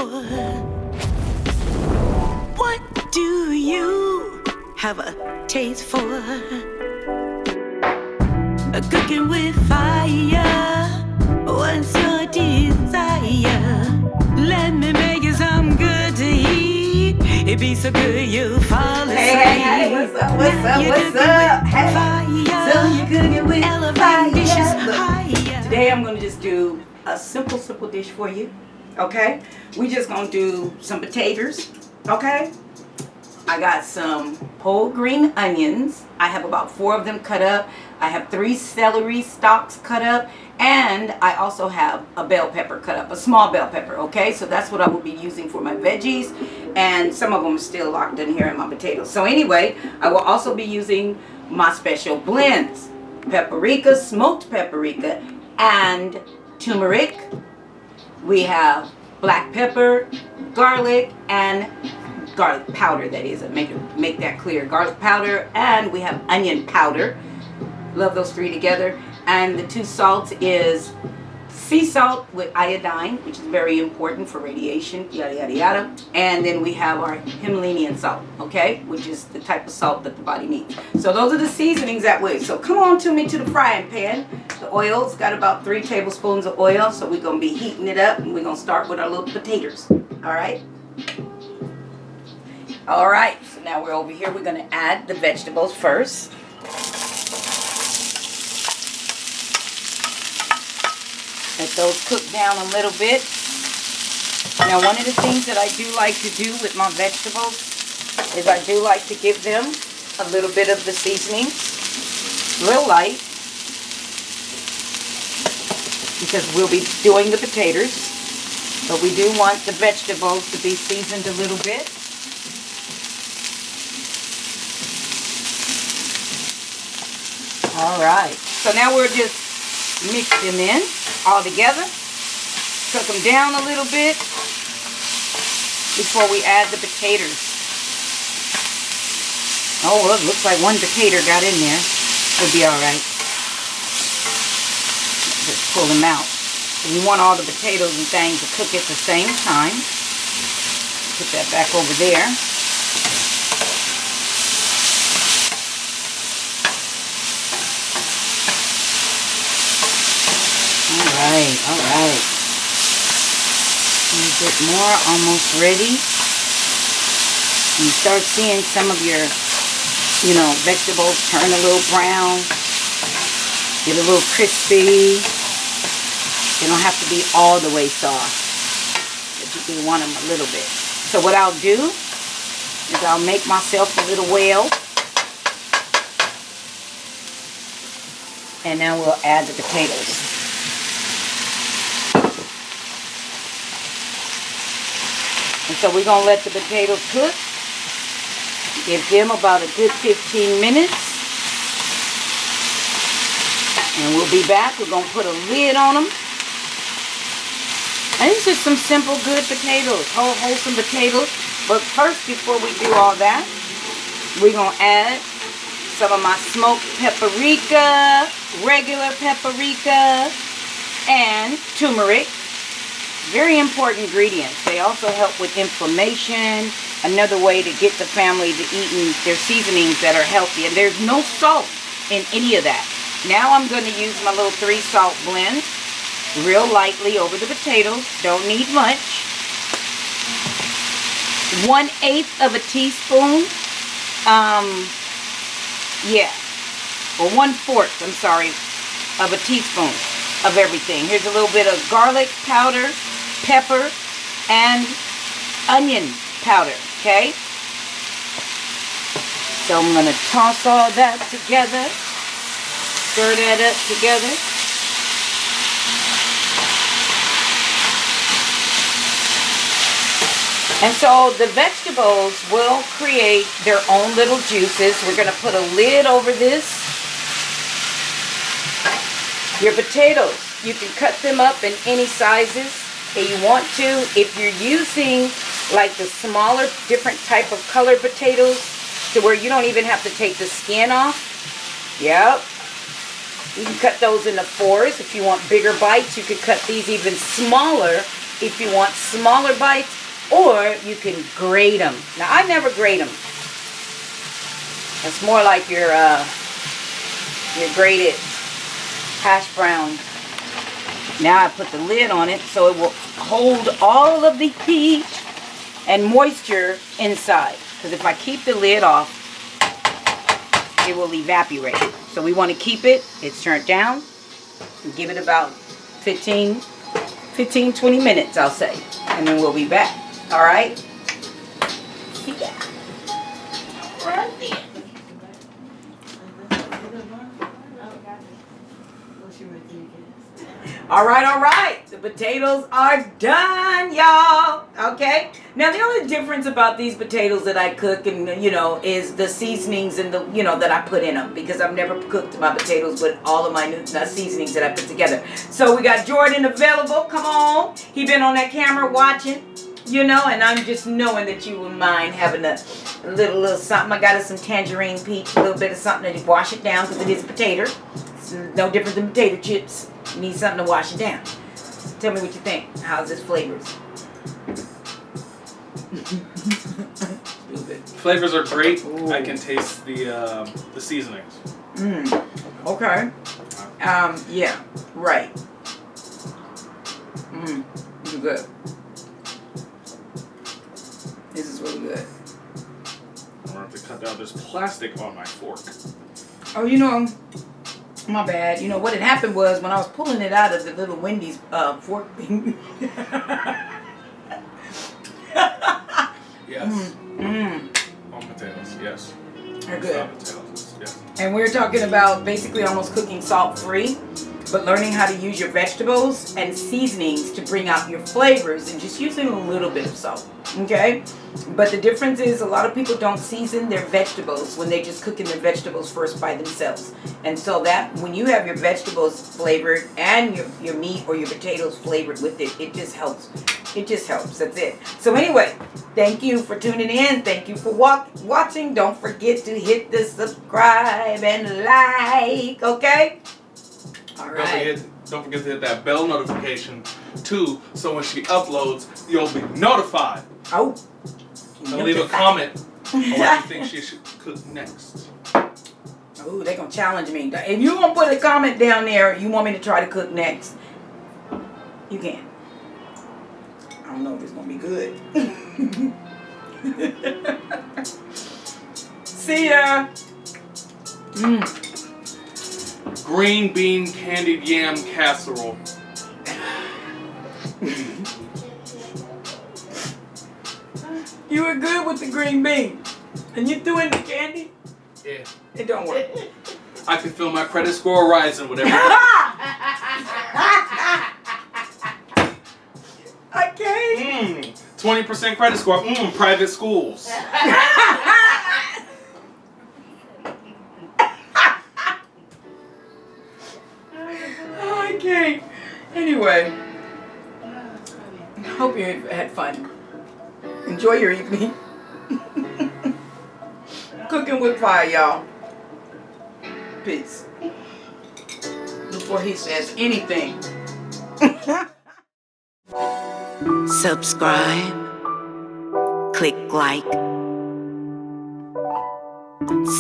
for? What do you have a taste for? Cooking with fire, what's your desire? Let me make you some good to eat. It be so good you'll fall asleep. Hey, what's up, what's up? Hey, so you cooking with fire. Look, today I'm going to just do a simple dish for you, okay? We just going to do some potatoes, okay? I got some whole green onions. I have about 4 of them cut up. I have 3 celery stalks cut up. And I also have a bell pepper cut up, a small bell pepper, okay? So that's what I will be using for my veggies. And some of them are still locked in here in my potatoes. So anyway, I will also be using my special blends. Paprika, smoked paprika, and turmeric. We have black pepper, garlic, and garlic powder, that is, make that clear. Garlic powder, and we have onion powder. Love those 3 together. And the 2 salts is sea salt with iodine, which is very important for radiation, yada yada yada. And then we have our Himalayan salt, okay, which is the type of salt that the body needs. So those are the seasonings that way. So come on to me to the frying pan. The oil's got about 3 tablespoons of oil, so we're gonna be heating it up, and we're gonna start with our little potatoes. All right. All right. So now we're over here. We're gonna add the vegetables first. Let those cook down a little bit. Now, one of the things that I do like to do with my vegetables is I do like to give them a little bit of the seasonings, real light, because we'll be doing the potatoes, but we do want the vegetables to be seasoned a little bit. All right, so now we're just mix them in all together, cook them down a little bit before we add the potatoes. Oh, well, it looks like 1 potato got in there. It'll be all right. Just pull them out. And you want all the potatoes and things to cook at the same time. Put that back over there. All right. A little bit more, almost ready. And you start seeing some of your, vegetables turn a little brown, get a little crispy. They don't have to be all the way soft, but you can want them a little bit. So what I'll do is I'll make myself a little well, and now we'll add the potatoes. And so we're going to let the potatoes cook. Give them about a good 15 minutes. And we'll be back. We're going to put a lid on them. And it's just some simple, good potatoes. Wholesome potatoes. But first, before we do all that, we're going to add some of my smoked paprika, regular paprika, and turmeric. Very important ingredients. They also help with inflammation. Another way to get the family to eating their seasonings that are healthy. And there's no salt in any of that. Now I'm going to use my little 3 salt blend real lightly over the potatoes. Don't need much. 1/8 of a teaspoon. Or 1/4, I'm sorry, of a teaspoon of everything. Here's a little bit of garlic powder, pepper, and onion powder, okay? So I'm going to toss all that together, stir that up together. And so the vegetables will create their own little juices. We're going to put a lid over this. Your potatoes, you can cut them up in any sizes that you want to. If you're using like the smaller, different type of colored potatoes to where you don't even have to take the skin off. Yep. You can cut those into 4s. If you want bigger bites, you could cut these even smaller if you want smaller bites, or you can grate them. Now, I never grate them. It's more like your grated hash brown. Now I put the lid on it so it will hold all of the heat and moisture inside. Because if I keep the lid off, it will evaporate. So we want to keep it. It's turned down. And give it about 15, 20 minutes, I'll say. And then we'll be back. All right? Yeah. Right there. All right. The potatoes are done, y'all. Okay. Now, the only difference about these potatoes that I cook and, is the seasonings and the, that I put in them. Because I've never cooked my potatoes with all of my seasonings that I put together. So, we got Jordan available. Come on. He been on that camera watching, and I'm just knowing that you wouldn't mind having a little something. I got us some tangerine peach, a little bit of something to wash it down because it is a potato. It's no different than potato chips. You need something to wash it down. So tell me what you think. How's this flavors? Flavors are great. Ooh. I can taste the seasonings. Okay. Yeah. Right. This is good. This is really good. I'm gonna have to cut down this plastic on my fork. Oh, my bad. What had happened was when I was pulling it out of the little Wendy's fork thing. Yes. On potatoes, yes. They're good. Potatoes, yes. And we're talking about basically almost cooking salt-free, but learning how to use your vegetables and seasonings to bring out your flavors and just using a little bit of salt, okay? But the difference is a lot of people don't season their vegetables when they're just cooking their vegetables first by themselves. And so that when you have your vegetables flavored and your meat or your potatoes flavored with it, it just helps. It just helps. That's it. So anyway, thank you for tuning in. Thank you for watching. Don't forget to hit the subscribe and like, okay? All right. Don't forget to hit that bell notification too, so when she uploads, you'll be notified. Oh. And leave a comment on what you think she should cook next. Oh, they're going to challenge me. If you want to put a comment down there, you want me to try to cook next, you can. I don't know if it's going to be good. See ya. Green bean candied yam casserole. You were good with the green bean. And you threw in the candy? Yeah. It don't work. I can feel my credit score rising with everything. I can't. 20% credit score. Private schools. Oh, I can't. Anyway. Hope you had fun. Enjoy your evening. Cooking with fire, y'all. Peace. Before he says anything. Subscribe, click like,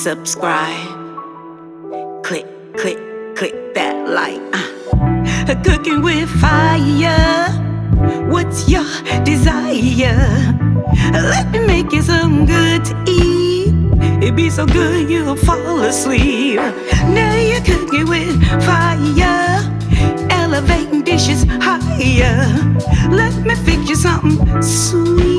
subscribe, click that like. Cooking with fire, what's your desire? Let me make you some good to eat. It be so good you'll fall asleep. Now you're cooking with fire, elevating dishes higher. Let me fix you something sweet.